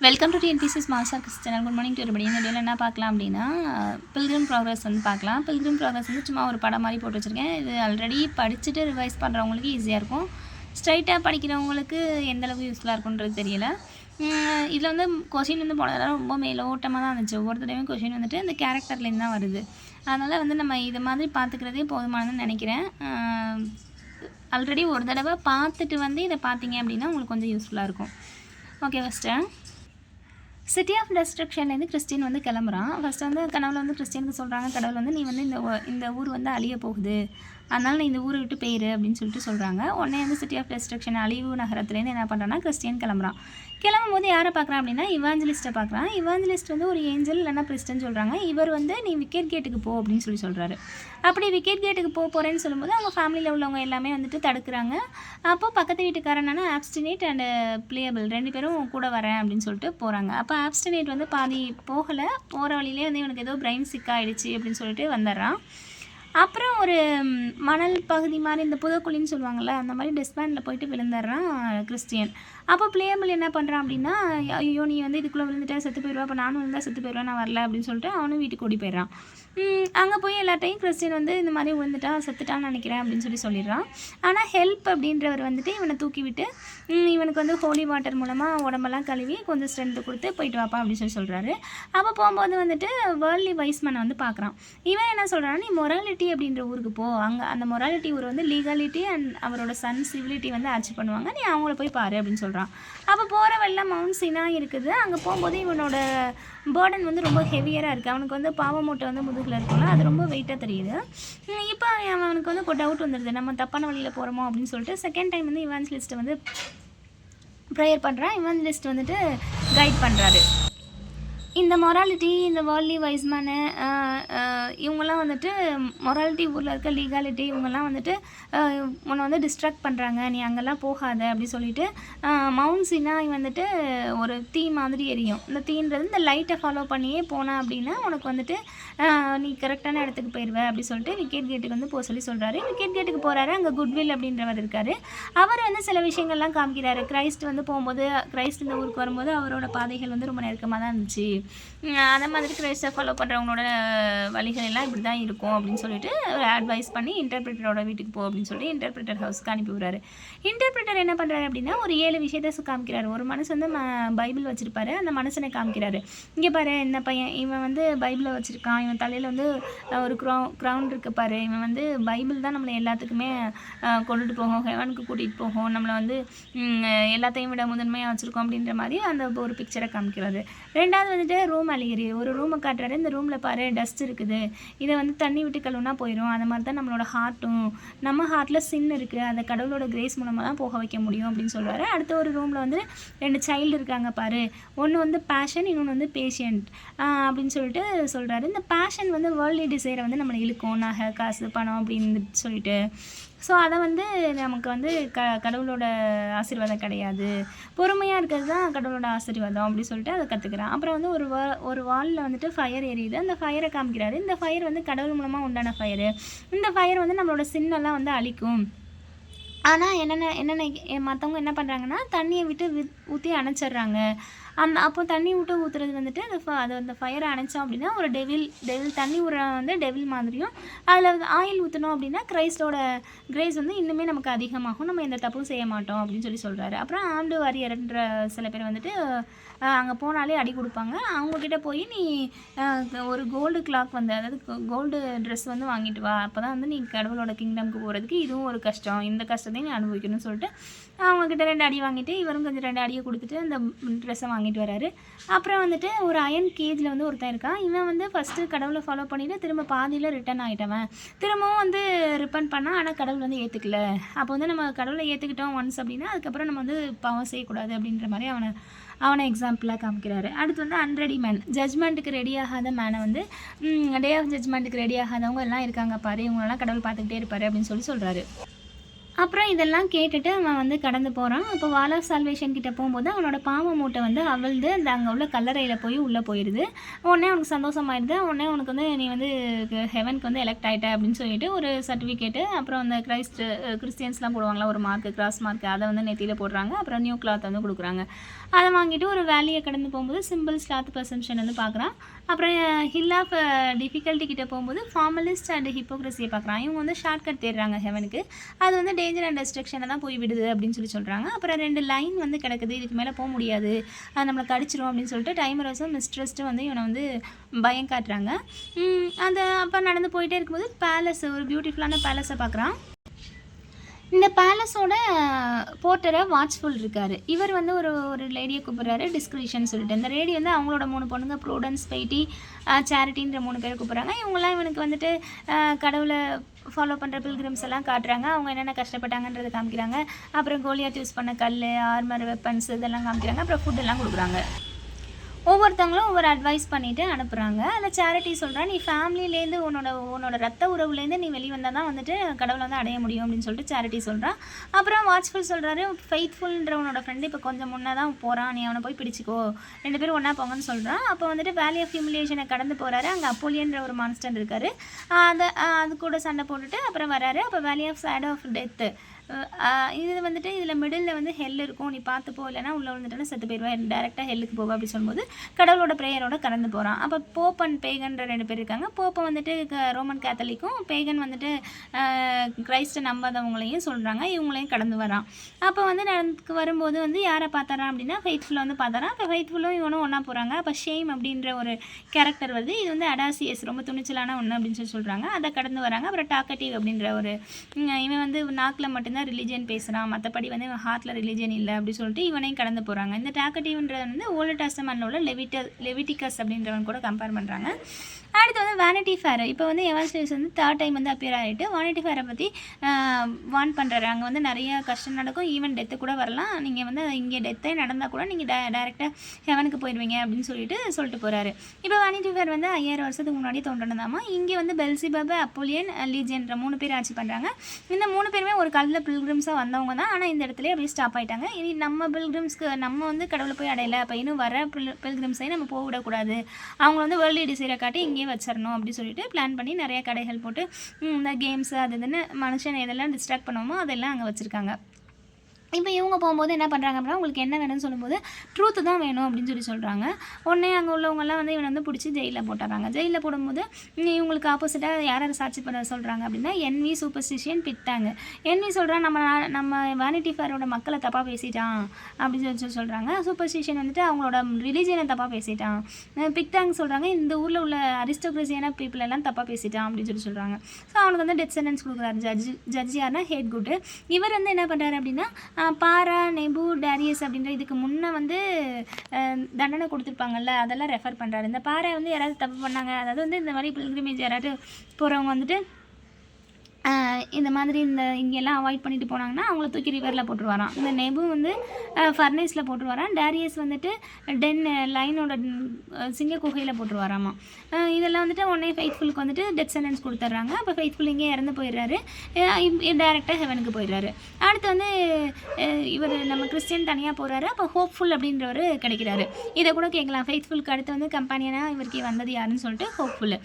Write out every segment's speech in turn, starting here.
Welcome to TNPSC small circles channel. Good morning to everybody. இந்த வீடியோவில் என்ன பார்க்கலாம் அப்படின்னா பில்கிரிம் ப்ராக்ரஸ் வந்து பார்க்கலாம். பில்கிரிம் ப்ராக்ரஸ் வந்து சும்மா ஒரு படம் மாதிரி போட்டு வச்சுருக்கேன். இது ஆல்ரெடி படிச்சுட்டு ரிவைஸ் பண்ணுறவங்களுக்கு ஈஸியாக இருக்கும். ஸ்ட்ரைட்டாக படிக்கிறவங்களுக்கு எந்தளவுக்கு யூஸ்ஃபுல்லாக இருக்குன்றது தெரியல. இதில் வந்து கொஷின் வந்து போனதெல்லாம் ரொம்ப மேலோட்டமாக தான் இருந்துச்சு. ஒவ்வொரு தடவையும் கொஷின் வந்துட்டு இந்த கேரக்டர்லேருந்து தான் வருது. அதனால் வந்து நம்ம இது மாதிரி பார்த்துக்கிறதே போதுமானதுன்னு நினைக்கிறேன். ஆல்ரெடி ஒரு தடவை பார்த்துட்டு வந்து இதை பார்த்தீங்க அப்படின்னா உங்களுக்கு கொஞ்சம் யூஸ்ஃபுல்லாக இருக்கும். ஓகே, ஃபஸ்ட்டு சிட்டி ஆஃப் டெஸ்ட்ரக்ஷன்லேருந்து கிறிஸ்டின் வந்து கிளம்புறான். ஃபஸ்ட்டு வந்து கனவுல வந்து கிறிஸ்டினுக்கு சொல்கிறாங்க, கடவுள் வந்து நீ வந்து இந்த ஊர் வந்து அழிய போகுது, அதனால் நீ இந்த ஊரை விட்டு போயிரு அப்படின்னு சொல்லிட்டு சொல்கிறாங்க. உடனே வந்து சிட்டி ஆஃப் டெஸ்ட்ரக்ஷன் அழிவு நகரத்துலேருந்து என்ன பண்ணுறான்னா கிறிஸ்டியன் கிளம்புறான். கிளம்பும் போது யாரை பார்க்குறான் அப்படின்னா இவாஞ்சலிஸ்ட்டை பார்க்குறான். இவாஞ்சலிஸ்ட் வந்து ஒரு ஏஞ்சல் இல்லைன்னா பிரிஸ்டன்னு சொல்கிறாங்க. இவர் வந்து நீ விக்கெட் கேட்டுக்கு போ அப்படின்னு சொல்கிறாரு. அப்படி விக்கெட் கேட்டுக்கு போகிறேன்னு சொல்லும்போது அவங்க ஃபேமிலியில் உள்ளவங்க எல்லாமே வந்துட்டு தடுக்கிறாங்க. அப்போது பக்கத்து வீட்டுக்காரனா ஆப்ஸ்டினேட் அண்டு பிளேயபிள் 2 பேரும் கூட வரேன் அப்படின்னு சொல்லிட்டு போகிறாங்க. அப்போ ஆப்ஸ்டினேட் வந்து பாதி போகலை, போகிற வழியிலே வந்து இவனுக்கு ஏதோ பிரெயின் சிக் ஆகிடுச்சு அப்படின்னு சொல்லிட்டு வந்துடுறான். அப்புறம் ஒரு மணல் பகுதி மாதிரி இந்த புதக்குழின்னு சொல்லுவாங்கள்ல, அந்த மாதிரி டெஸ்பேண்டில் போயிட்டு விழுந்துடுறான் கிறிஸ்டியன். அப்போ பிளேயபிள் என்ன பண்ணுறான் அப்படின்னா, ஐயோ நீ வந்து இதுக்குள்ளே விழுந்துட்டா செத்து போயிடுவா, அப்போ நானும் விழுந்தா செத்து போயிடுவேன், நான் வரல அப்படின்னு சொல்லிட்டு அவனும் வீட்டுக்கு ஓடி போயிடுறான். அங்கே போய் எல்லாட்டையும் கிறிஸ்டின் வந்து இந்த மாதிரி விழுந்துட்டா செத்துட்டான்னு நினைக்கிறேன் அப்படின்னு சொல்லிடுறான். ஆனால் ஹெல்ப் அப்படின்றவர் வந்துட்டு இவனை தூக்கி விட்டு இவனுக்கு வந்து ஹோலி வாட்டர் மூலமாக உடம்பெல்லாம் கழுவி கொஞ்சம் ஸ்ட்ரென்த்து கொடுத்து போயிட்டு வாப்பா அப்படின்னு சொல்கிறாரு. அப்போ போகும்போது வந்துட்டு வேர்ல்ட்லி வைஸ்மேனை வந்து பார்க்குறான். இவன் என்ன சொல்கிறான்னா, நீ மொராலிட்டி அப்படின்ற ஊருக்கு போ, அங்கே அந்த மொராலிட்டி ஊர் வந்து லீகாலிட்டி அண்ட் அவரோட சன் சிவிலிட்டி வந்து ஆட்சி பண்ணுவாங்க, நீ அவங்கள போய் பாரு அப்படின்னு சொல்கிறான். அப்போ போகிற வழியில் மவுண்ட் சீனா இருக்குது. அங்கே போகும்போது இவனோட பேர்டன் வந்து ரொம்ப ஹெவியராக இருக்குது. அவனுக்கு வந்து பாவ மூட்டை வந்து முதுகில் இருக்குல்ல, அது ரொம்ப வெயிட்டாக தெரியுது. இப்போ அவனுக்கு வந்து டவுட் வந்துடுது, நம்ம தப்பான வழியில் போகிறோமோ அப்படின்னு சொல்லிட்டு செகண்ட் டைம் வந்து இவாஞ்சலிஸ்ட்டை வந்து ப்ரேயர் பண்ணுறான். இவாஞ்சலிஸ்ட் வந்துட்டு கைட் பண்ணுறாரு. இந்த மொராலிட்டி, இந்த வேர்ல்ட்லி வைஸ்மேனு, இவங்கெல்லாம் வந்துட்டு மொராலிட்டி ஊரில் இருக்க லீகாலிட்டி இவங்கெல்லாம் வந்துட்டு உன்னை வந்து டிஸ்ட்ராக்ட் பண்ணுறாங்க, நீ அங்கெல்லாம் போகாத அப்படி சொல்லிட்டு மவுண்ட் சினாய் வந்துட்டு ஒரு தீ மாதிரி எரியும். இந்த தீன்றது இந்த லைட்டை ஃபாலோ பண்ணியே போனேன் அப்படின்னா உனக்கு வந்துட்டு நீ கரெக்டான இடத்துக்கு போயிடுவேன் அப்படி சொல்லிட்டு விக்கெட் கேட்டுக்கு வந்து போக சொல்கிறாரு. விக்கெட் கேட்டுக்கு போகிறாரு. அங்கே குட்வில் அப்படின்றவர் இருக்கார். அவர் வந்து சில விஷயங்கள்லாம் காமிக்கிறாரு. கிரைஸ்ட் வந்து போகும்போது, கிரைஸ்ட் இந்த ஊருக்கு வரும்போது அவரோட பாதைகள் வந்து ரொம்ப நெருக்கமாக தான் இருந்துச்சு, அதே மாதிரி கிரைஸ்டை ஃபாலோ பண்ணுறவங்களோட வழிகள் எல்லாம் இப்படி தான் இருக்கும் அப்படின்னு சொல்லிட்டு ஒரு அட்வைஸ் பண்ணி இன்டர்பிரிட்டரோட வீட்டுக்கு போ அப்படின்னு சொல்லிட்டு இன்டர்பிரிட்டர் ஹவுஸ்க்கு அனுப்பி விடுறாரு. இன்டர்பிரிட்டர் என்ன பண்ணுறாரு அப்படின்னா ஒரு 7 விஷயத்தை காமிக்கிறாரு. ஒரு மனுஷன் வந்து பைபிள் வச்சுருப்பாரு. அந்த மனுஷனை காமிக்கிறாரு. இங்கே பாரு, இந்த பையன் இவன் வந்து பைபிளை வச்சுருக்கான், இவன் தலையில் வந்து ஒரு க்ரௌன் இருக்கு பாரு, இவன் வந்து பைபிள் தான் நம்மளை எல்லாத்துக்குமே கொண்டுட்டு போகும், ஹெவனுக்கு கூட்டிகிட்டு போகும், நம்மளை வந்து எல்லாத்தையும் விட முதன்மையாக வச்சுருக்கோம் அப்படின்ற மாதிரி அந்த ஒரு பிக்சரை காமிக்கிறாரு. ரெண்டாவது வந்துட்டு ரூம் அழிகிறி, ஒரு ரூமை காட்டுறாரு. இந்த ரூமில் பாரு டஸ்ட் இருக்குது, இதை வந்து தண்ணி விட்டு கழுவுனா போயிடும், அந்த மாதிரி தான் நம்மளோட ஹார்ட்டும், நம்ம ஹார்ட்டில் சின் இருக்குது, அதை கடவுளோட கிரேஸ் மூலமாக தான் போக வைக்க முடியும் அப்படின்னு சொல்கிறாரு. அடுத்த ஒரு ரூமில் வந்து 2 சைல்டு இருக்காங்க பாரு, ஒன்று வந்து பேஷன், இன்னொன்று வந்து பேஷண்ட் அப்படின்னு சொல்லிட்டு சொல்கிறாரு. இந்த பேஷன் வந்து வேர்ல்ட்லி டிசைரை வந்து நம்மளை இழுக்கும், நகை காசு பணம் அப்படின்னு சொல்லிட்டு. ஸோ அதை வந்து நமக்கு வந்து கடவுளோட ஆசீர்வாதம் கிடையாது, பொறுமையாக இருக்கிறது தான் கடவுளோட ஆசீர்வாதம் அப்படி சொல்லிட்டு அதை கற்றுக்கிறான். அப்புறம் வந்து ஒரு வாலில் வந்துட்டு ஃபயர் எரியுது. அந்த ஃபயரை காமிக்கிறாரு. இந்த ஃபயர் வந்து கடவுள் மூலமாக உண்டான ஃபயரு. இந்த ஃபயர் வந்து நம்மளோட சின்னெல்லாம் வந்து அழிக்கும். ஆனால் என்னென்ன மற்றவங்க என்ன பண்ணுறாங்கன்னா தண்ணியை விட்டு ஊற்றி அணைச்சிட்றாங்க. அப்போ தண்ணி விட்டு ஊற்றுறது வந்துட்டு அந்த ஃபயரை அணைச்சோம் அப்படின்னா ஒரு டெவில் தண்ணி ஊற வந்து டெவில் மாதிரியும், அதில் ஆயில் ஊற்றணும் அப்படின்னா கிரைஸ்டோட கிரேஸ் வந்து இன்னுமே நமக்கு அதிகமாகும், நம்ம எந்த தப்பும் செய்ய மாட்டோம் அப்படின்னு சொல்கிறாரு. அப்புறம் ஆண்டு வாரியர்ன்ற சில பேர் வந்துட்டு அங்கே போனாலே அடி கொடுப்பாங்க. அவங்கக்கிட்ட போய் நீ ஒரு கோல்டு கிளாக் வந்து, அதாவது கோல்டு ட்ரெஸ் வந்து வாங்கிட்டு வா, அப்போ தான் வந்து நீ கடவுளோட கிங்டம்க்கு போகிறதுக்கு இதுவும் ஒரு கஷ்டம், இந்த கஷ்டத்தையும் நீ அனுபவிக்கணும்னு சொல்லிட்டு அவங்கக்கிட்ட 2 அடி வாங்கிட்டு இவரும் கொஞ்சம் 2 அடியை கொடுத்துட்டு அந்த ட்ரெஸ்ஸை வாங்கிட்டு வராரு. அப்புறம் வந்துட்டு ஒரு அயன் கேஜில் வந்து ஒருத்தன் இருக்கான். இவன் வந்து ஃபஸ்ட்டு கடவுளை ஃபாலோ பண்ணிவிட்டு திரும்ப பாதியில் ரிட்டன் ஆகிட்டவன். திரும்பவும் வந்து ரிப்பன் பண்ணால், ஆனால் கடவுள் வந்து ஏற்றுக்கல. அப்போ வந்து நம்ம கடவுளை ஏற்றுக்கிட்டோம் ஒன்ஸ் அப்படின்னா அதுக்கப்புறம் நம்ம வந்து பாவம் செய்யக்கூடாது அப்படின்ற மாதிரி அவனை எக்ஸாம்பிளாக காமிக்கிறாரு. அடுத்து வந்து அன்ரெடி மேன், ஜட்ஜ்மெண்ட்டுக்கு ரெடி ஆகாத மேனை வந்து டே ஆஃப் ஜட்ஜ்மெண்ட்டுக்கு ரெடி ஆகாதவங்க எல்லாம் இருக்காங்க பாரு, இவங்களெல்லாம் கடவுள் பார்த்துக்கிட்டே இருப்பார் அப்படின்னு சொல்கிறாரு. அப்புறம் இதெல்லாம் கேட்டுட்டு அவன் வந்து கடந்து போகிறான். அப்போ வால் ஆஃப் சால்வேஷன் கிட்ட போகும்போது அவனோட பாவ மூட்டை வந்து அவிழ்ந்து அந்த அங்கே உள்ள கல்லறையில் போய் உள்ளே போயிடுது. உடனே அவனுக்கு சந்தோஷமாயிடுது. உடனே அவனுக்கு வந்து நீ வந்து ஹெவனுக்கு வந்து எலெக்ட் ஆகிட்ட அப்படின்னு சொல்லிட்டு ஒரு சர்டிஃபிகேட்டு, அப்புறம் அந்த கிறிஸ்டியன்ஸ்லாம் போடுவாங்களா ஒரு மார்க்கு, கிராஸ் மார்க்கு, அதை வந்து நெத்தியில் போடுறாங்க. அப்புறம் நியூ கிளாத் வந்து கொடுக்குறாங்க. அதை வாங்கிட்டு ஒரு வேலையை கடந்து போகும்போது சிம்பிள் ஸ்லாத் பர்செப்ஷன் வந்து பார்க்குறான். அப்புறம் ஹில் ஆஃப் டிஃபிகல்ட்டி கிட்ட போகும்போது ஃபார்மலிஸ்ட் அண்ட் ஹிப்போக்ரஸியை பார்க்குறான். இவங்க வந்து ஷார்ட்கட் தேடுறாங்க ஹெவனுக்கு. அது வந்து டேஞ்சர் அண்ட் டிஸ்ட்ரக்ஷனை தான் போய் விடுது அப்படின்னு சொல்கிறாங்க. அப்புறம் 2 லைன் வந்து கிடக்குது, இதுக்கு மேலே போக முடியாது, அது நம்மளை கடிச்சிரும் அப்படின்னு சொல்லிட்டு டைமரஸும் மிஸ்ட்ரஸ்ட்டும் வந்து இவனை வந்து பயம் காட்டுறாங்க. அந்த அப்போ நடந்து போயிட்டே இருக்கும்போது பேலஸ், ஒரு பியூட்டிஃபுல்லான பேலஸை பார்க்குறான். இந்த பேலஸோட போர்ட்டரை வாட்ச்ஃபுல் இருக்கார். இவர் வந்து ஒரு லேடியை கூப்பிட்றாரு, டிஸ்கிரிஷன் சொல்லிட்டு. இந்த லேடி வந்து அவங்களோட 3 பொண்ணுங்க, ப்ரூடன்ஸ், பெய்ட்டி, சேரிட்டின்ற 3 பேர் கூப்பிட்றாங்க. இவங்கெல்லாம் இவனுக்கு வந்துட்டு கடவுளை ஃபாலோ பண்ணுற பில்கிரிம்ஸ் எல்லாம் காட்டுறாங்க. அவங்க என்னென்ன கஷ்டப்பட்டாங்கன்றதை காமிக்கிறாங்க. அப்புறம் கோலியாத் யூஸ் பண்ண கல், ஆர்மர், வெப்பன்ஸ் இதெல்லாம் காமிக்கிறாங்க. அப்புறம் ஃபுட்டெல்லாம் கொடுக்குறாங்க. ஒவ்வொருத்தவங்களும் ஒவ்வொரு அட்வைஸ் பண்ணிவிட்டு அனுப்புகிறாங்க. அதில் சேரிட்டி சொல்கிறா, நீ ஃபேமிலியிலேருந்து உன்னோட ரத்த உறவுலேருந்து நீ வெளியே வந்தால் தான் வந்துட்டு கடவுளை வந்து அடைய முடியும் அப்படின்னு சொல்லிட்டு சேரிட்டி சொல்கிறான். அப்புறம் வாட்ச்ஃபுல் சொல்கிறாரு, ஃபெய்த்ஃபுல்ன்ற உன்னோட ஃப்ரெண்டு இப்போ கொஞ்சம் முன்னே தான் போகிறான், நீ அவனை போய் பிடிச்சிக்கோ, 2 பேரும் ஒன்றா போங்கன்னு சொல்கிறான். அப்போ வந்துட்டு வேலி ஆஃப் ஹியூமிலியேஷனை கடந்து போகிறாரு. அங்கே அப்போலியன்ற ஒரு மான்ஸ்டர் இருக்கார். அது கூட சண்டை போட்டுட்டு அப்புறம் வராரு. அப்போ வேலி ஆஃப் ஷேடோ ஆஃப் டெத்து, இது வந்துட்டு இதில் மிடில் வந்து ஹெல் இருக்கும், நீ பார்த்து போ, இல்லைனா உள்ளே வந்துட்டோன்னா செத்து போயிடுவேன், டேரெக்டாக ஹெல்லுக்கு போவா அப்படி சொல்லும்போது கடவுளோட ப்ரேயரோட கடந்து போகிறான். அப்போ போப் அண்ட் பேகன்ற 2 பேர் இருக்காங்க. போப்பை வந்துட்டு ரோமன் கேத்தலிக்கும், பேகன் வந்துட்டு கிரைஸ்ட்டை நம்பாதவங்களையும் சொல்கிறாங்க. இவங்களையும் கடந்து வரான். அப்போ வந்து நடந்து வரும்போது வந்து யாரை பார்த்தாரான் அப்படின்னா ஃபெய்த்ஃபுல்லை வந்து பார்த்தாரான். அப்போ ஃபெய்த்ஃபுல்லும் இவனும் ஒன்றா போகிறாங்க. அப்போ ஷேம் அப்படின்ற ஒரு கேரக்டர் வருது. இது வந்து அடாசியஸ், ரொம்ப துணிச்சலான ஒன்று அப்படின்னு சொல்கிறாங்க. அதை கடந்து வராங்க. அப்புறம் டாக்கட்டிவ் அப்படின்ற ஒரு இவன் வந்து நாக்கில் மட்டும்தான் ரிலிஜன் பேசுகிறான், மற்றபடி வந்து இவன் ஹார்ட்டில் ரிலிஜன் இல்லை அப்படி சொல்லிட்டு இவனையும் கடந்து போகிறாங்க. இந்த டாக்கட்டிவ்ன்றது வந்து ஓல்டு டெஸ்டமெண்ட்ல உள்ள லெவிட்டிகஸ் அப்படின்றவன் கூட கம்பேர் பண்ணுறாங்க. அடுத்து வந்து வேனிட்டி ஃபேர். இப்போ வந்து எவான்ஜலிஸ்ட் வந்து 3rd டைம் வந்து அப்பியர் ஆகிட்டு வேனிட்டி ஃபேரை பற்றி வார்ன் பண்ணுறாரு. அங்கே வந்து நிறைய கஷ்டம் நடக்கும், ஈவன் டெத்து கூட வரலாம், நீங்கள் வந்து இங்கே டெத்தே நடந்தால் கூட நீங்கள் டேரெக்டாக ஹெவனுக்கு போயிடுவீங்க அப்படின்னு சொல்லிட்டு போகிறாரு. இப்போ வேனிட்டி ஃபேர் வந்து 5000 வருஷத்துக்கு முன்னாடி தோன்றினதாமா. இங்கே வந்து பெல்சிபப், அப்போலியன், லீஜியன்ற 3 பேர் ஆட்சி பண்ணுறாங்க. இந்த 3 பேருமே ஒரு காலத்தில் பில்கிரிம்ஸாக வந்தவங்க தான். ஆனால் இந்த இடத்துல அப்படியே ஸ்டாப் ஆகிட்டாங்க. இனி நம்ம பில்கிரிம்ஸ்க்கு நம்ம வந்து கடவுளை போய் அடையலை, அப்போ இன்னும் வர பில்கிரிம்ஸையும் நம்ம போக விடக்கூடாது, அவங்க வந்து வேர்ல்டு டிசைரை காட்டி இங்கே வச்சிடணும் அப்படி சொல்லிட்டு பிளான் பண்ணி நிறைய கடைகள் போட்டு இந்த கேம்ஸ் அது இதுன்னு மனுஷன் எதெல்லாம் டிஸ்ட்ராக்ட் பண்ணுவோமோ அதெல்லாம் அங்கே வச்சுருக்காங்க. இப்போ இவங்க போகும்போது என்ன பண்ணுறாங்க அப்படின்னா, உங்களுக்கு என்ன வேணும்னு சொல்லும்போது ட்ரூத்து தான் வேணும் அப்படின்னு சொல்கிறாங்க. உடனே அங்கே உள்ளவங்கெல்லாம் வந்து இவனை வந்து பிடிச்சி ஜெயிலில் போட்டுறாங்க. ஜெயிலில் போடும்போது இவங்களுக்கு ஆப்போசிட்டாக யார் சாட்சி பண்ண சொல்கிறாங்க அப்படின்னா என்வி, சூப்பர்ஸ்டிஷியன், பிக்டாங். என்வி சொல்கிறான், நம்ம வேனிட்டி ஃபேரோட மக்களை தப்பாக பேசிட்டான் அப்படின்னு சொல்கிறாங்க. சூப்பர்ஸ்டிஷியன் வந்துட்டு அவங்களோட ரிலீஜியனை தப்பாக பேசிட்டான். பிக்டாங் சொல்கிறாங்க, இந்த ஊரில் உள்ள அரிஸ்டோக்ரஸியான பீப்புள் எல்லாம் தப்பாக பேசிட்டான் அப்படின்னு சொல்கிறாங்க. ஸோ அவனுக்கு வந்து டெத் சென்டென்ஸ் கொடுக்குறாரு ஜட்ஜ் யாருன்னா ஹேட் குட்டு. இவர் வந்து என்ன பண்ணுறாரு அப்படின்னா பாரா, நெபு, டேரியஸ் அப்படின்ற இதுக்கு முன்னே வந்து தண்டனை கொடுத்துருப்பாங்கல்ல, அதெல்லாம் ரெஃபர் பண்ணுறாரு. இந்த பாரை வந்து யாராவது தப்பு பண்ணாங்க, அதாவது வந்து இந்த மாதிரி பில்கிரிமேஜ் யாராவது போகிறவங்க வந்துட்டு இந்த மாதிரி இங்கெல்லாம் அவாய்ட் பண்ணிட்டு போனாங்கன்னா அவங்கள தூக்கி ரிவரில் போட்டுருவாராம். இந்த நெபு வந்து ஃபர்னேஸில் போட்டுருவாராம். டேரியஸ் வந்துட்டு லைனோட சிங்க குகையில் போட்டுருவாராமா. இதெல்லாம் வந்துட்டு உடனே ஃபெய்த்ஃபுல்லுக்கு வந்துட்டு டெத் சென்டென்ஸ் கொடுத்துட்றாங்க. அப்போ ஃபெய்த்ஃபுல் இங்கே இறந்து போயிடுறாரு, டேரெக்டாக ஹெவனுக்கு போயிடுறாரு. அடுத்து வந்து இவர் நம்ம கிறிஸ்டியன் தனியாக போகிறாரு. அப்போ ஹோப்ஃபுல் அப்படின்றவர் கிடைக்கிறாரு. இதை கூட கேட்கலாம், ஃபெய்த்ஃபுல்க்கு அடுத்து வந்து கம்பெனியனாக இவருக்கு வந்தது யாருன்னு சொல்லிட்டு ஹோப்ஃபுல்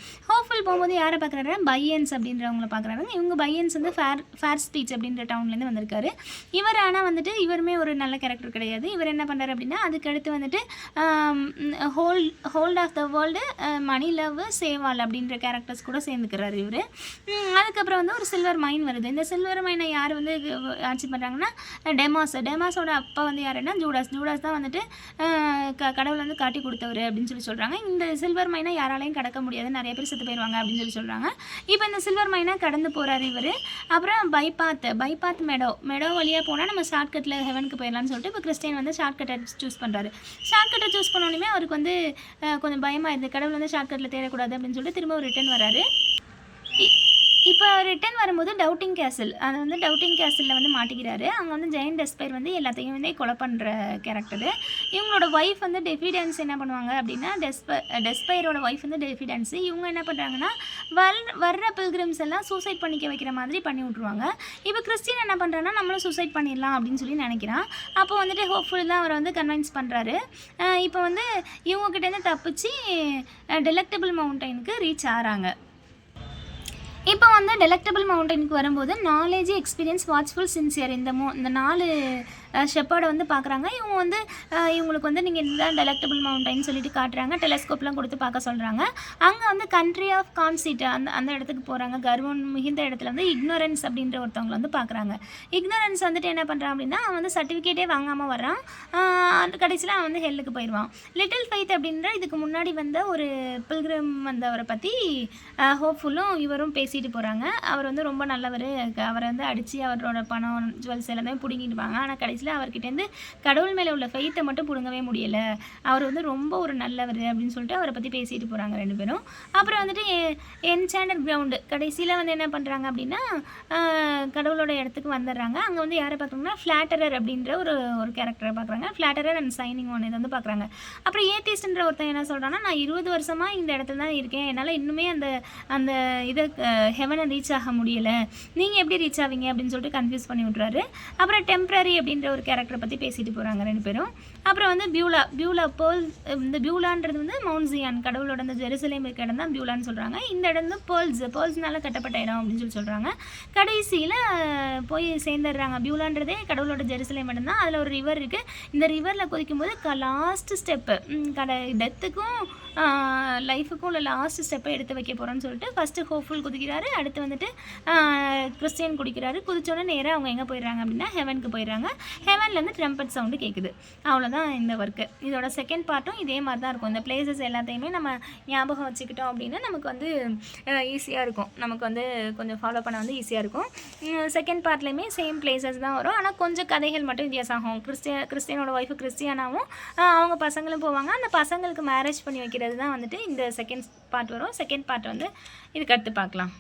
போகும்போது யாரை பார்க்குறாரு, பையன்ஸ் அப்படின்றவங்கள பார்க்குறாரு. இவங்க பையன்ஸ் வந்து ஃபேர் ஸ்பீச் அப்படின்ற டவுன்லேருந்து வந்திருக்காரு. இவர் ஆனால் வந்துட்டு இவருமே ஒரு நல்ல கேரக்டர் கிடையாது. இவர் என்ன பண்ணுறாரு அப்படின்னா, அதுக்கடுத்து வந்துட்டு hold of the world, money, love, save all அப்படின்ற கேரக்டர்ஸ் கூட சேர்ந்துக்கிறாரு இவர். அதுக்கப்புறம் வந்து ஒரு சில்வர் மைன் வருது. இந்த சில்வர் மைனை யார் வந்து ஆட்சி பண்ணுறாங்கன்னா டெமாஸோட அப்பா வந்து யாருன்னா ஜூடாஸ் தான் வந்துட்டு கடவுள் வந்து காட்டி கொடுத்தவர் அப்படின்னு சொல்கிறாங்க. இந்த சில்வர் மைனை யாராலையும் கடக்க முடியாது, நிறைய பேர் செத்து போயிடுவாங்க அப்படின்னு சொல்கிறாங்க. இப்போ இந்த சில்வர் மைனை கடந்து போகிறாரு இவர். அப்புறம் பைபாத் மெடோ வழியாக போனால் நம்ம ஷார்ட்கட்டில் ஹெவனுக்கு போயிடலான்னு சொல்லிட்டு இப்போ கிறிஸ்டியன் வந்து ஷார்ட்கட்டை சூஸ் பண்ணுறாரு. ஷார்ட்கட்டை சூஸ் பண்ணோன்னே அவருக்கு வந்து கொஞ்சம் பயமாக இருக்குது, கடவுள் வந்து ஷார்ட்கட்டில் தேடக்கூடாது அப்படின்னு சொல்லிட்டு திரும்ப ரிட்டர்ன் வராரு. இப்போ ரிட்டர்ன் வரும்போது டவுட்டிங் கேசில் அது வந்து டவுட்டிங் கேசிலில் வந்து மாட்டிக்கிறாரு. அங்கே வந்து ஜெயண்ட் டெஸ்பைர் வந்து எல்லாத்தையும் வந்து கொலை பண்ணுற கேரக்டரு. இவங்களோட ஒய்ஃப் வந்து டெஃபிடன்ஸ் என்ன பண்ணுவாங்க அப்படின்னா, டெஸ்பைரோட ஒய்ஃப் வந்து டெஃபிடன்ஸு. இவங்க என்ன பண்ணுறாங்கன்னா, வர்ற பில்கிரிம்ஸ் எல்லாம் சூசைட் பண்ணிக்க வைக்கிற மாதிரி பண்ணி விட்ருவாங்க. இப்போ கிறிஸ்டின் என்ன பண்ணுறான்னா, நம்மளும் சூசைட் பண்ணிடலாம் அப்படின்னு சொல்லி நினைக்கிறான். அப்போ வந்துட்டு ஹோப்ஃபுல் தான் அவரை வந்து கன்வின்ஸ் பண்ணுறாரு. இப்போ வந்து இவங்ககிட்டேருந்து தப்பிச்சு டெலக்டபிள் மவுண்டனுக்கு ரீச் ஆகிறாங்க. இப்போ வந்து டெலக்டபிள் மவுண்டனுக்கு வரும்போது நாலேஜ், எக்ஸ்பீரியன்ஸ், வாட்ச்ஃபுல், சின்சியர் இந்த 4 ஷெப்பர்டை வந்து பார்க்குறாங்க. இவங்க வந்து இவங்களுக்கு வந்து நீங்கள் இதுதான் டெலக்டபிள் மவுண்டைன்னு சொல்லிட்டு காட்டுறாங்க. டெலஸ்கோப்லாம் கொடுத்து பார்க்க சொல்கிறாங்க. அங்கே வந்து கண்ட்ரி ஆஃப் கான்சீட் அந்த இடத்துக்கு போகிறாங்க. கர்வம் மிகுந்த இடத்துல வந்து இக்னோரன்ஸ் அப்படின்ற ஒருத்தவங்களை வந்து பார்க்குறாங்க. இக்னோரன்ஸ் வந்துட்டு என்ன பண்ணுறான் அப்படின்னா, அவன் வந்து சர்டிஃபிகேட்டே வாங்காமல் வர்றான். அந்த கடைசியில் அவன் வந்து ஹெல்லுக்கு போயிடுவான். லிட்டில் ஃபெய்த் அப்படின்ற இதுக்கு முன்னாடி வந்த ஒரு பில்கிரிம் வந்தவரை பற்றி ஹோப்ஃபுல்லும் இவரும் பேசிட்டு போகிறாங்க. அவர் வந்து ரொம்ப நல்லவர், அவரை வந்து அடித்து அவரோட பணம், ஜுவல்ஸ் எல்லாமே பிடுங்கிடுவாங்க. ஆனால் கடைசியில் அவர்கிட்டேருந்து கடவுள் மேலே உள்ள ஃபெய்த்தை மட்டும் பிடுங்கவே முடியலை. அவர் வந்து ரொம்ப ஒரு நல்லவர் அப்படின்னு சொல்லிட்டு அவரை பற்றி பேசிட்டு போகிறாங்க 2 பேரும். அப்புறம் வந்துட்டு என்சாண்டட் கிரவுண்டு கடைசியில் வந்து என்ன பண்ணுறாங்க அப்படின்னா, கடவுளோட இடத்துக்கு வந்துடுறாங்க. அங்கே வந்து யாரை பார்க்குறாங்கன்னா, ஃப்ளாட்டரர் அப்படின்ற ஒரு கேரக்டரை பார்க்குறாங்க. ஃப்ளாட்டரர் அண்ட் சைனிங் ஒன் இதை வந்து பார்க்குறாங்க. அப்புறம் ஏத்திஸ்ட்ன்ற ஒருத்தன் என்ன சொல்கிறான்னா, நான் 20 வருஷமாக இந்த இடத்துல தான் இருக்கேன், என்னால் இன்னுமே அந்த இதை ஹெவனை ரீச் ஆக முடியலை, நீங்கள் எப்படி ரீச் ஆவீங்க அப்படின்னு சொல்லிட்டு கன்ஃபியூஸ் பண்ணி விட்றாரு. அப்புறம் டெம்ப்ரரி அப்படின்ற ஒரு கேரக்டரை பற்றி பேசிட்டு போகிறாங்க 2 பேரும். அப்புறம் வந்து பியூலா போல், இந்த பியூலான்றது வந்து மவுண்ட் ஜியான் கடவுளோட அந்த ஜெருசலேம் இருக்க இடம் தான் பியூலான்னு சொல்கிறாங்க. இந்த இடம் வந்து பேர்ல்ஸ்னால கட்டப்பட்ட இடம் அப்படின்னு சொல்லி சொல்கிறாங்க. கடைசியில் போய் சேர்ந்துடுறாங்க. பியூலான்றதே கடவுளோட ஜெருசலேம் இடம் தான். அதில் ஒரு ரிவர் இருக்குது. இந்த ரிவரில் குதிக்கும்போது லாஸ்ட் ஸ்டெப்பு டெத்துக்கும் லைஃபுக்கும் உள்ள லாஸ்ட் ஸ்டெப்பை எடுத்து வைக்க போகிறோன்னு சொல்லிட்டு ஃபஸ்ட்டு ஹோப்ஃபுல் குதிக்கிறாரு. அடுத்து வந்துட்டு கிறிஸ்டியன் குடிக்கிறாரு. குதிச்சோன்னே நேராக அவங்க எங்கே போயிடுறாங்க அப்படின்னா, ஹெவனுக்கு போயிடுறாங்க. ஹெவன்லேருந்து ட்ரம்பட் சவுண்டு கேட்குது. அவ்வளோதான் இந்த ஒர்க்கு. இதோட செகண்ட் பார்ட்டும் இதே மாதிரி தான் இருக்கும். இந்த பிளேசஸ் எல்லாத்தையுமே நம்ம ஞாபகம் வச்சுக்கிட்டோம் அப்படின்னா நமக்கு வந்து ஈஸியாக இருக்கும். நமக்கு வந்து கொஞ்சம் ஃபாலோ பண்ண வந்து ஈஸியாக இருக்கும். செகண்ட் பார்ட்லேயுமே சேம் பிளேசஸ் தான் வரும். ஆனால் கொஞ்சம் கதைகள் மட்டும் வித்தியாசம் ஆகும். கிறிஸ்டியனோட ஒய்ஃபு கிறிஸ்டியானாவும் அவங்க பசங்களும் போவாங்க. அந்த பசங்களுக்கு மேரேஜ் பண்ணி வைக்கிறது தான் வந்துட்டு இந்த செகண்ட் பார்ட் வரும். செகண்ட் பார்ட் வந்து இதுக்கு அடுத்து பார்க்கலாம்.